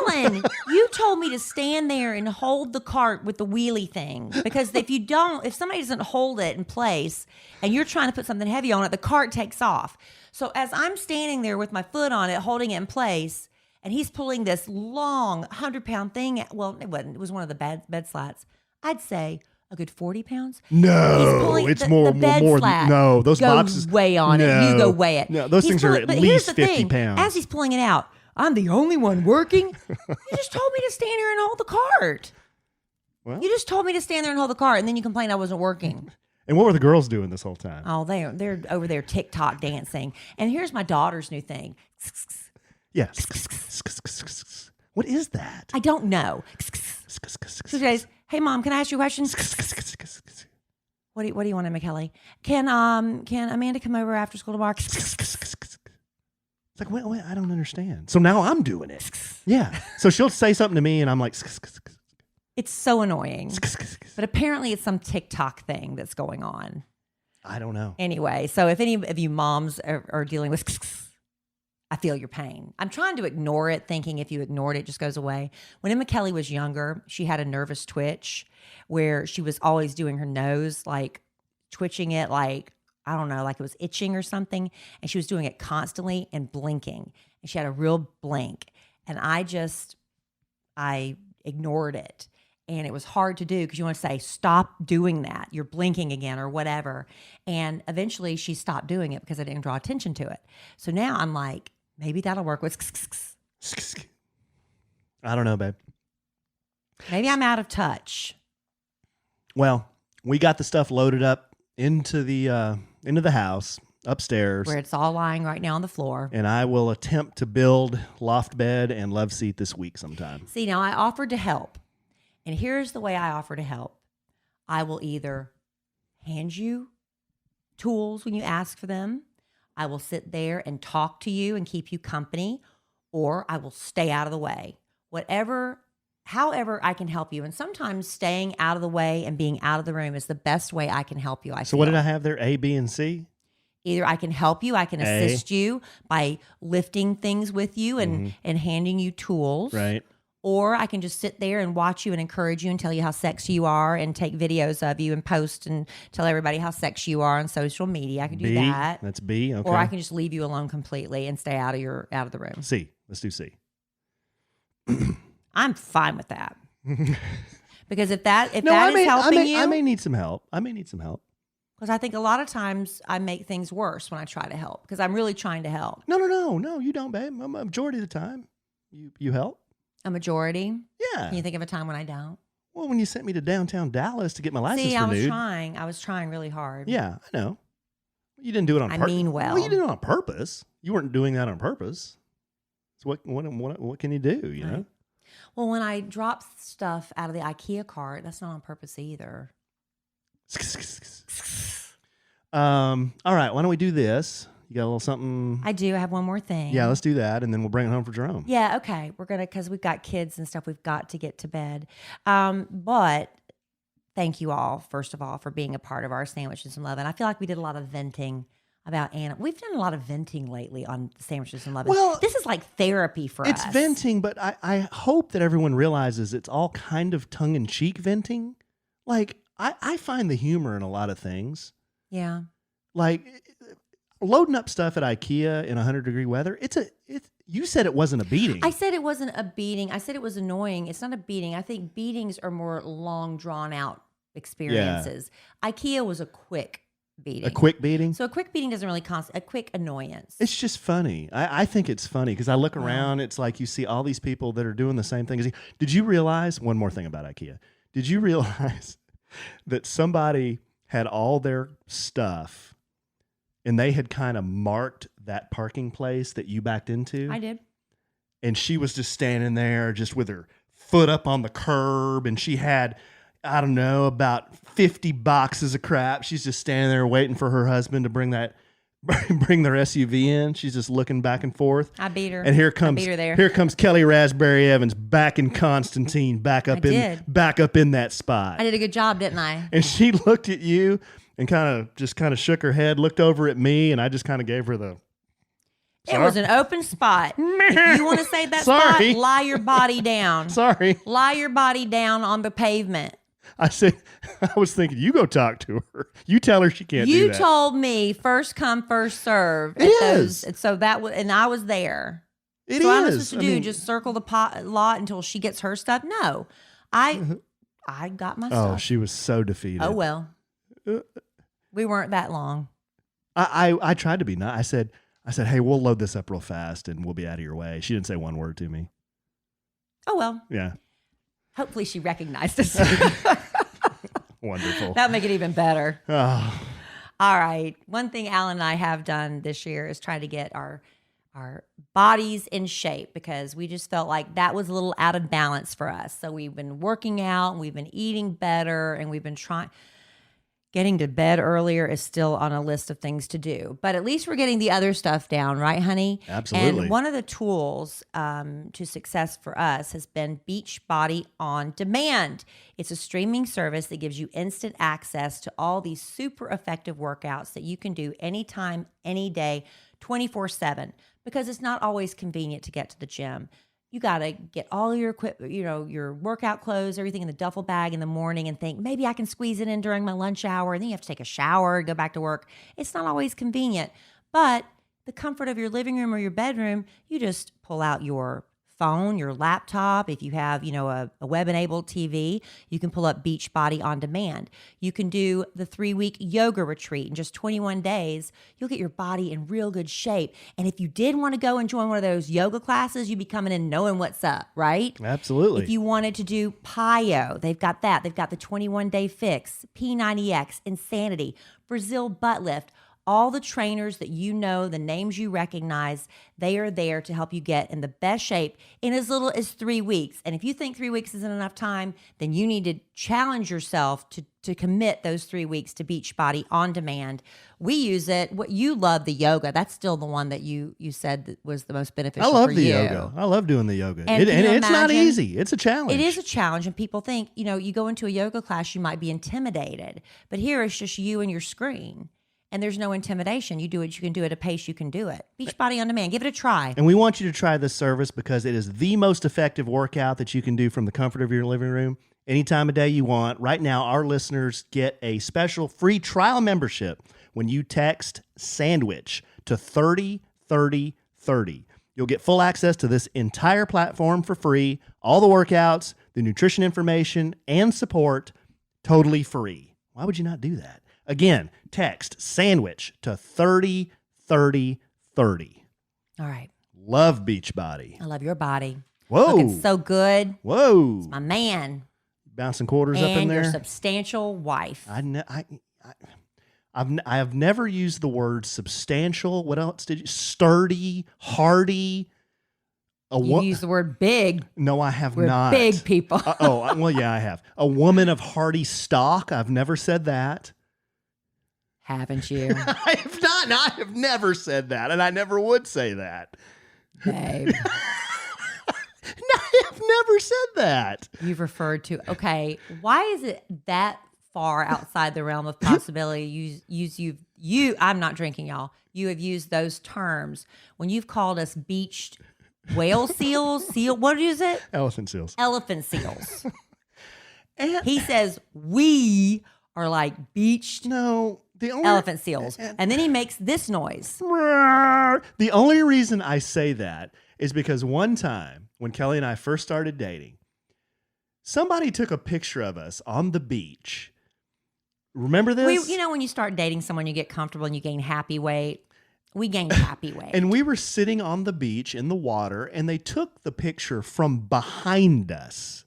Alan, you told me to stand there and hold the cart with the wheelie thing, because if somebody doesn't hold it in place and you're trying to put something heavy on it, the cart takes off. So as I'm standing there with my foot on it, holding it in place, and he's pulling this long 100-pound thing. Well, it wasn't. It was one of the bed slats. I'd say a good 40 pounds. No, it's more. No, those boxes weigh on it. You go weigh it. No, those things are at least 50 pounds. As he's pulling it out, I'm the only one working. You just told me to stand here and hold the cart. Well, you just told me to stand there and hold the cart, and then you complained I wasn't working. And what were the girls doing this whole time? Oh, they're over there TikTok dancing. And here's my daughter's new thing. Yeah. What is that? I don't know. She says, "Hey, Mom, can I ask you a question?" What do you want to, Kelly? Can Amanda come over after school tomorrow? It's like, wait, I don't understand. So now I'm doing it. Yeah. So she'll say something to me, and I'm like, it's so annoying. But apparently it's some TikTok thing that's going on. I don't know. Anyway, so if any of you moms are dealing with, I feel your pain. I'm trying to ignore it, thinking if you ignored it, it just goes away. When Emma Kelly was younger, she had a nervous twitch where she was always doing her nose, like twitching it, like, I don't know, like it was itching or something. And she was doing it constantly and blinking. And she had a real blink. And I ignored it. And it was hard to do because you want to say, stop doing that. You're blinking again or whatever. And eventually she stopped doing it because I didn't draw attention to it. So now I'm like, maybe that'll work with. I don't know, babe. Maybe I'm out of touch. Well, we got the stuff loaded up into the house upstairs, where it's all lying right now on the floor. And I will attempt to build loft bed and love seat this week sometime. See, now I offered to help. And here's the way I offer to help. I will either hand you tools when you ask for them. I will sit there and talk to you and keep you company, or I will stay out of the way. However I can help you. And sometimes staying out of the way and being out of the room is the best way I can help you. So what did I have there? A, B, and C? Either I can help you, I can assist you by lifting things with you and handing you tools. Right. Or I can just sit there and watch you and encourage you and tell you how sexy you are and take videos of you and post and tell everybody how sexy you are on social media. I can do that. That's B. Okay. Or I can just leave you alone completely and stay out of the room. C. Let's do C. I'm fine with that. Because if that is helping you, I may need some help. Because I think a lot of times I make things worse when I try to help because I'm really trying to help. No, you don't, babe. A majority of the time, you help. A majority? Yeah. Can you think of a time when I don't? Well, when you sent me to downtown Dallas to get my license renewed. I was trying really hard. Yeah, I know. You didn't do it on purpose. I mean well. Well, you did it on purpose. You weren't doing that on purpose. So what can you do, you know? Well, when I drop stuff out of the IKEA cart, that's not on purpose either. All right, why don't we do this? You got a little something? I do. I have one more thing. Yeah, let's do that, and then we'll bring it home for Jerome. Yeah, okay. We're going to, because we've got kids and stuff, we've got to get to bed. But thank you all, first of all, for being a part of our Sandwiches and Love. And I feel like we did a lot of venting about Anna. We've done a lot of venting lately on Sandwiches and Love. Well, this is like therapy for us. It's venting, but I hope that everyone realizes it's all kind of tongue-in-cheek venting. Like, I find the humor in a lot of things. Yeah. Like, loading up stuff at IKEA in 100-degree weather, you said it wasn't a beating. I said it wasn't a beating. I said it was annoying. It's not a beating. I think beatings are more long, drawn-out experiences. Yeah. IKEA was a quick beating. A quick beating? So a quick beating doesn't really a quick annoyance. It's just funny. I think it's funny because I look around, it's like you see all these people that are doing the same thing as you. Did you realize, one more thing about IKEA, did you realize that somebody had all their stuff and they had kind of marked that parking place that you backed into? I did. And she was just standing there just with her foot up on the curb, and she had, I don't know, about 50 boxes of crap. She's just standing there waiting for her husband to bring their SUV in. She's just looking back and forth. I beat her. And here comes Kelly Raspberry Evans back in Constantine, back up in that spot. I did a good job, didn't I? And she looked at you and kind of shook her head, looked over at me, and I just kind of gave her the. It was an open spot. If you want to say that spot, lie your body down. Sorry. Lie your body down on the pavement. I was thinking, you go talk to her. You tell her she can't do that. You told me first come, first serve. It is. And so and I was there. It so is. what am I supposed to do? Just circle the lot until she gets her stuff? No. I got my stuff. Oh, she was so defeated. Oh, well. We weren't that long. I tried to be nice. I said, hey, we'll load this up real fast and we'll be out of your way. She didn't say one word to me. Oh, well. Yeah. Hopefully she recognized us. Wonderful. That would make it even better. Oh. All right. One thing Alan and I have done this year is try to get our bodies in shape because we just felt like that was a little out of balance for us. So we've been working out, and we've been eating better, and we've been trying. Getting to bed earlier is still on a list of things to do, but at least we're getting the other stuff down, right, honey? Absolutely. And one of the tools to success for us has been Beachbody On Demand. It's a streaming service that gives you instant access to all these super effective workouts that you can do anytime, any day, 24/7, because it's not always convenient to get to the gym. You got to get all your equipment, your workout clothes, everything in the duffel bag in the morning and think, maybe I can squeeze it in during my lunch hour. And then you have to take a shower and go back to work. It's not always convenient, but the comfort of your living room or your bedroom, you just pull out your phone, your laptop. If you have, a web-enabled TV, you can pull up Beachbody On Demand. You can do the 3-week yoga retreat in just 21 days. You'll get your body in real good shape. And if you did want to go and join one of those yoga classes, you'd be coming in knowing what's up, right? Absolutely. If you wanted to do PIO, they've got that. They've got the 21-day fix, P90X, Insanity, Brazil butt lift. All the trainers that you know, the names you recognize, they are there to help you get in the best shape in as little as 3 weeks. And if you think 3 weeks isn't enough time, then you need to challenge yourself to commit those 3 weeks to Beachbody On Demand. We use it. What you love the yoga. That's still the one that you said that was the most beneficial for you. I love the yoga. I love doing the yoga. And it's not easy. It's a challenge. It is a challenge. And people think, you go into a yoga class, you might be intimidated. But here it's just you and your screen. And there's no intimidation. You do what you can do at a pace you can do it. Beachbody On Demand. Give it a try. And we want you to try this service because it is the most effective workout that you can do from the comfort of your living room any time of day you want. Right now, our listeners get a special free trial membership when you text SANDWICH to 303030. You'll get full access to this entire platform for free, all the workouts, the nutrition information, and support totally free. Why would you not do that? Again, text SANDWICH to 303030. All right. Love Beachbody. I love your body. Whoa. Looking so good. Whoa. It's my man. Bouncing quarters and up in there. And your substantial wife. I have never used the word substantial. What else did you? Sturdy, hardy. You use the word big. No, I have We're not. Big people. Well, yeah, I have. A woman of hardy stock. I've never said that. Haven't you? I have not. I have never said that, and I never would say that. Babe. No, I have never said that. You've referred to, okay, why is it that far outside the realm of possibility? I'm not drinking, y'all. You have used those terms when you've called us beached whale seals, what is it? Elephant seals. Elephant seals. And he says we are like beached elephant seals. And then he makes this noise. The only reason I say that is because one time when Kelly and I first started dating, somebody took a picture of us on the beach. Remember this? When you start dating someone, you get comfortable and you gain happy weight. We gained happy weight. And we were sitting on the beach in the water, and they took the picture from behind us.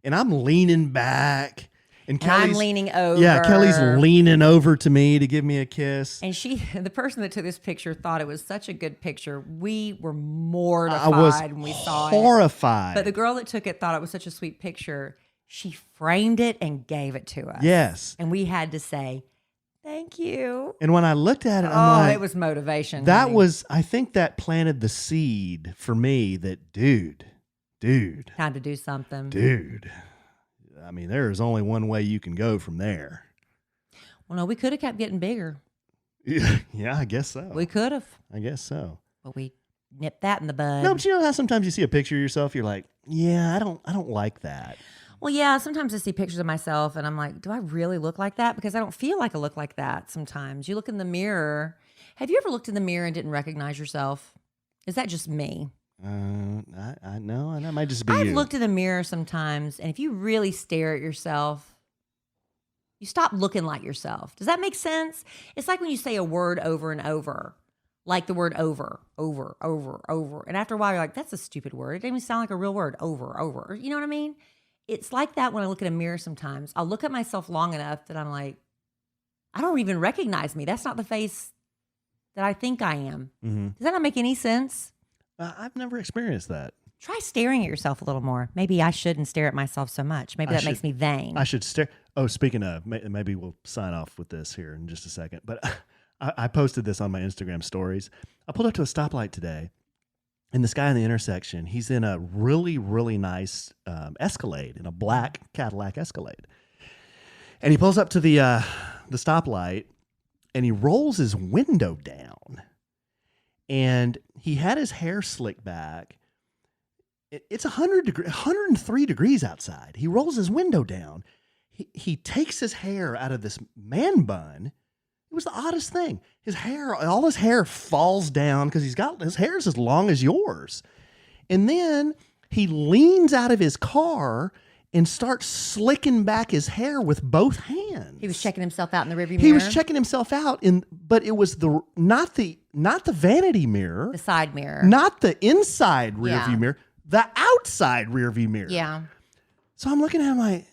And I'm leaning back. And I'm leaning over. Yeah, Kelly's leaning over to me to give me a kiss. And the person that took this picture thought it was such a good picture. We were mortified I was when we saw it. Horrified. But the girl that took it thought it was such a sweet picture. She framed it and gave it to us. Yes. And we had to say, thank you. And when I looked at it, I'm like, it was motivation. I think that planted the seed for me that, dude. Time to do something. Dude. I mean, there is only one way you can go from there. Well, no, we could have kept getting bigger. Yeah, I guess so. We could have. I guess so. But we nipped that in the bud. No, but you know how sometimes you see a picture of yourself, you're like, yeah, I don't like that. Well, yeah, sometimes I see pictures of myself and I'm like, do I really look like that? Because I don't feel like I look like that sometimes. You look in the mirror. Have you ever looked in the mirror and didn't recognize yourself? Is that just me? I know, that might just be I've you. looked in the mirror sometimes, and if you really stare at yourself, you stop looking like yourself. Does that make sense? It's like when you say a word over and over, like the word over. And after a while, you're like, that's a stupid word. It doesn't even sound like a real word, over. You know what I mean? It's like that when I look in a mirror sometimes. I'll look at myself long enough that I'm like, I don't even recognize me. That's not the face that I think I am. Mm-hmm. Does that not make any sense? I've never experienced that. Try staring at yourself a little more. Maybe I shouldn't stare at myself so much. Maybe that makes me vain. I should stare. Oh, speaking of, maybe we'll sign off with this here in just a second. But I posted this on my Instagram stories. I pulled up to a stoplight today, and this guy in the intersection, he's in a really, really nice Escalade, in a black Cadillac Escalade. And he pulls up to the stoplight, and he rolls his window down. And he had his hair slicked back. It's 103 degrees outside. He rolls his window down. He takes his hair out of this man bun. It was the oddest thing. All his hair falls down because his hair is as long as yours. And then he leans out of his car and starts slicking back his hair with both hands. He was checking himself out in the rearview mirror. He was checking himself out, but it was not the vanity mirror, the side mirror, not the inside rearview mirror, the outside rearview mirror. Yeah. So I'm looking at him like,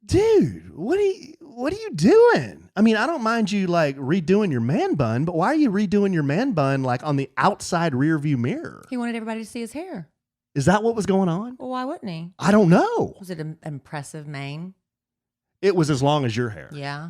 dude, what are you doing? I mean, I don't mind you like redoing your man bun, but why are you redoing your man bun like on the outside rearview mirror? He wanted everybody to see his hair. Is that what was going on? Well, why wouldn't he? I don't know. Was it an impressive mane? It was as long as your hair. Yeah.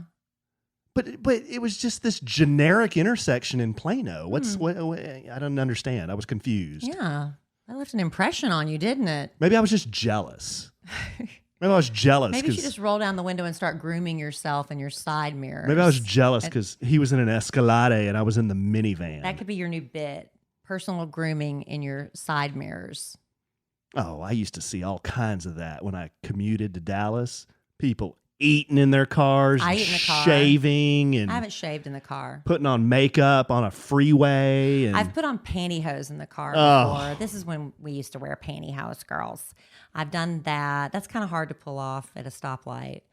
But it was just this generic intersection in Plano. What? I don't understand. I was confused. Yeah. That left an impression on you, didn't it? Maybe I was just jealous. Maybe I was jealous. Maybe you should just roll down the window and start grooming yourself in your side mirrors. Maybe I was jealous because he was in an Escalade and I was in the minivan. That could be your new bit. Personal grooming in your side mirrors. Oh, I used to see all kinds of that when I commuted to Dallas. People eating in their cars, I eat in the car. shaving, and I haven't shaved in the car. putting on makeup on a freeway. And I've put on pantyhose in the car Oh. before. This is when we used to wear pantyhose, girls. I've done that. That's kind of hard to pull off at a stoplight,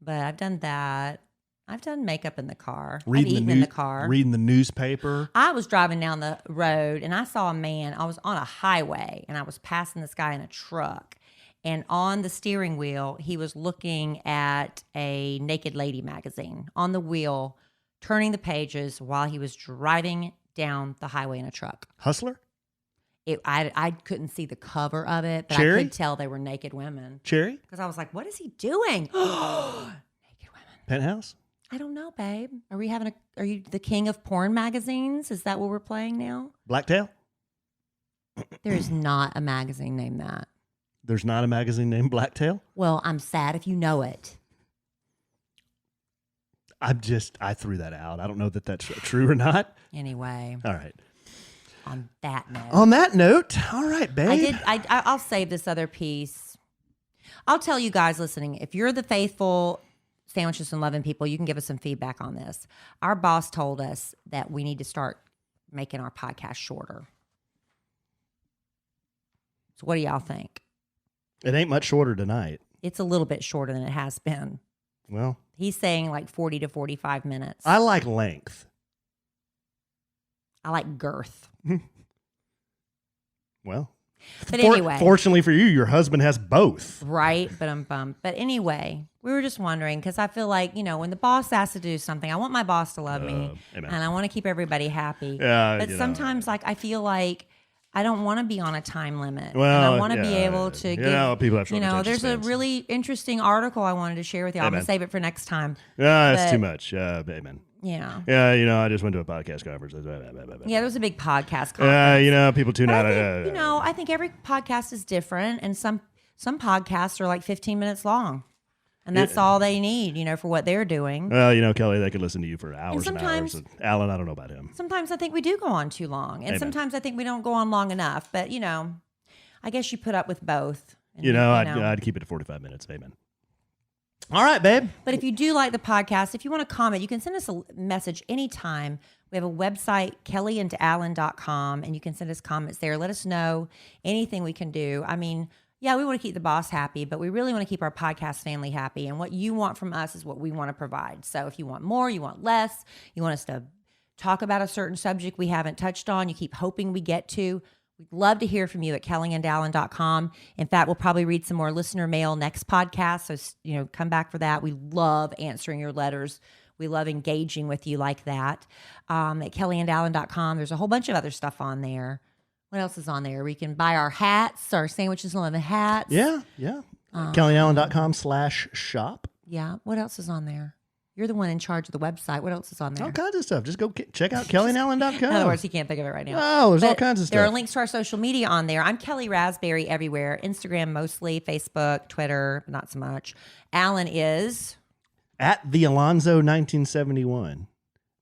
but I've done that. I've done makeup in the car. I've eaten in the car. reading the newspaper. I was driving down the road and I saw a man. I was on a highway and I was passing this guy in a truck. And on the steering wheel, he was looking at a naked lady magazine on the wheel, turning the pages while he was driving down the highway in a truck. Hustler? I couldn't see the cover of it, but Cherry? I could tell they were naked women. Cherry? Because I was like, what is he doing? Naked women. Penthouse? I don't know, babe. Are you the king of porn magazines? Is that what we're playing now? Blacktail? There is not a magazine named that. There's not a magazine named Blacktail? Well, I'm sad if you know it. I threw that out. I don't know that that's true or not. Anyway, All right. on that note. On that note, all right, babe. I'll save this other piece. I'll tell you guys listening, if you're the faithful Sandwiches and Loving people, you can give us some feedback on this. Our boss told us that we need to start making our podcast shorter. So what do y'all think? It ain't much shorter tonight. It's a little bit shorter than it has been. Well, He's saying like 40 to 45 minutes. I like length. I like girth. Well, But anyway. Fortunately for you, your husband has both. Right, but I'm bummed. But anyway, we were just wondering because I feel like, when the boss asks to do something, I want my boss to love me amen. and I want to keep everybody happy. Yeah, but sometimes I feel like I don't want to be on a time limit. Well, and I want to be able to give, people have short attention there's a spans. really interesting article I wanted to share with you. I'm going Amen. to save it for next time. Yeah, that's But- too much. Amen. Yeah. Yeah, I just went to a podcast conference. Yeah, there was a big podcast conference. People tune But out. I think, I think every podcast is different, and some podcasts are like 15 minutes long, and that's all they need, for what they're doing. Well, Kelly, they could listen to you for hours and sometimes- hours. Alan, I don't know about him. Sometimes I think we do go on too long, and Amen. sometimes I think we don't go on long enough. But I guess you put up with both. And, I'd keep it to 45 minutes. Amen. All right, babe. But if you do like the podcast, if you want to comment, you can send us a message anytime. We have a website, kellyandallen.com, and you can send us comments there. Let us know anything we can do. I mean, yeah, we want to keep the boss happy, but we really want to keep our podcast family happy. And what you want from us is what we want to provide. So if you want more, you want less, you want us to talk about a certain subject we haven't touched on, you keep hoping we get to, we'd love to hear from you at kellyandallen.com. In fact, we'll probably read some more listener mail next podcast. So, come back for that. We love answering your letters. We love engaging with you like that. At kellyandallen.com, there's a whole bunch of other stuff on there. What else is on there? We can buy our hats, our sandwiches and lemon hats. Yeah. kellyanallen.com/shop. Yeah. What else is on there? You're the one in charge of the website. What else is on there? All kinds of stuff. Just go check out kellyanallen.com. In other words, he can't think of it right now. Oh, there's all kinds of stuff. There are links to our social media on there. I'm Kelly Raspberry everywhere. Instagram mostly, Facebook, Twitter, not so much. Allen is... At the Alonzo 1971.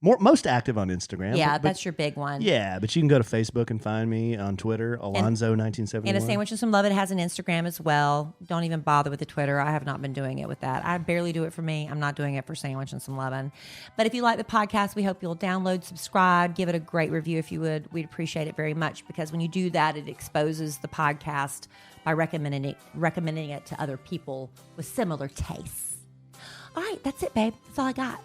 Most active on Instagram. Yeah, but that's your big one. Yeah, but you can go to Facebook and find me on Twitter, Alonzo 1971. And A Sandwich and Some Love It has an Instagram as well. Don't even bother with the Twitter. I have not been doing it with that. I barely do it for me. I'm not doing it for Sandwich and Some Lovin'. But if you like the podcast, we hope you'll download, subscribe, give it a great review if you would. We'd appreciate it very much because when you do that, it exposes the podcast by recommending it to other people with similar tastes. All right, that's it, babe. That's all I got.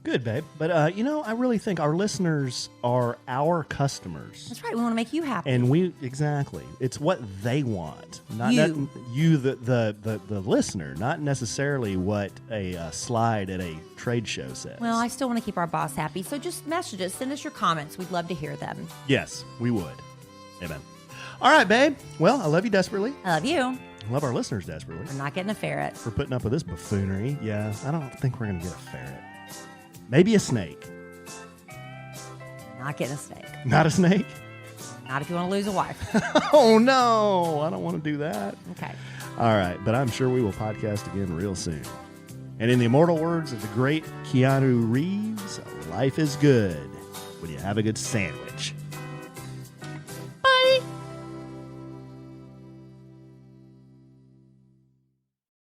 Good, babe. But, I really think our listeners are our customers. That's right. We want to make you happy. And exactly. It's what they want. Not You. The listener, not necessarily what a slide at a trade show says. Well, I still want to keep our boss happy. So just message us. Send us your comments. We'd love to hear them. Yes, we would. Amen. All right, babe. Well, I love you desperately. I love you. I love our listeners desperately. We're not getting a ferret. For putting up with this buffoonery. Yeah, I don't think we're going to get a ferret. Maybe a snake. Not getting a snake. Not a snake? Not if you want to lose a wife. Oh, no. I don't want to do that. Okay. All right, but I'm sure we will podcast again real soon. And in the immortal words of the great Keanu Reeves, life is good when you have a good sandwich.